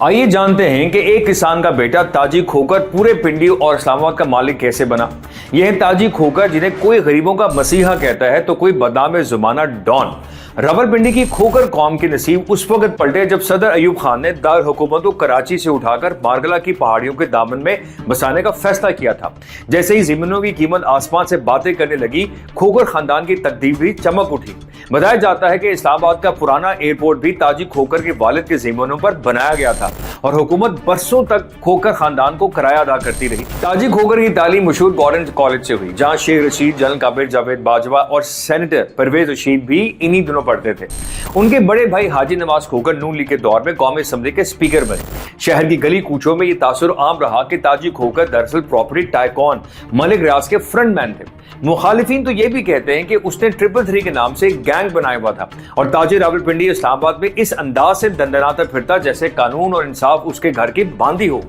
آئیے جانتے ہیں کہ ایک کسان کا بیٹا تاجی کھوکر پورے پنڈی اور اسلام آباد کا مالک کیسے بنا۔ یہ ہے تاجی کھوکر، جنہیں کوئی غریبوں کا مسیحا کہتا ہے تو کوئی بدنام زمانہ ڈان۔ راولپنڈی کی کھوکر قوم کے نصیب اس وقت پلٹے جب صدر ایوب خان نے دارالحکومت کو کراچی سے اٹھا کر مارگلا کی پہاڑیوں کے دامن میں بسانے کا فیصلہ کیا تھا۔ جیسے ہی زمینوں کی قیمت آسمان سے باتیں کرنے لگی، کھوکر خاندان کی تقدیر بھی چمک اٹھی۔ بتایا جاتا ہے کہ اسلام آباد کا پرانا ایئرپورٹ بھی تاجی کھوکر کے والد کے زمینوں پر بنایا گیا تھا اور حکومت برسوں تک کھوکر خاندان کو کرایہ ادا کرتی رہی۔ تاجی کھوکر کی تعلیم مشہور گورنمنٹ کالج سے ہوئی، جہاں شیخ رشید، جنرل کابر جاوید باجوہ اور سینیٹر پرویز رشید بھی انہی دنوں پڑھتے تھے۔ ان کے بڑے بھائی حاجی نواز کھوکر نون لیگ کے دور میں قومی اسمبلی کے اسپیکر بنے۔ شہر کی گلی کوچوں میں یہ تاثر عام رہا کہ تاجی کھوکر دراصل پراپرٹی ٹائکون ملک ریاض کے فرنٹ مین تھے۔ مخالفین تو یہ بھی کہتے ہیں کہ اس نے 333 کے نام سے ایک گینگ بنایا ہوا تھا اور تاجر راولپنڈی اسلام آباد میں اس انداز سے دندناتا پھرتا جیسے قانون اور انصاف اس کے گھر کی باندھی ہو۔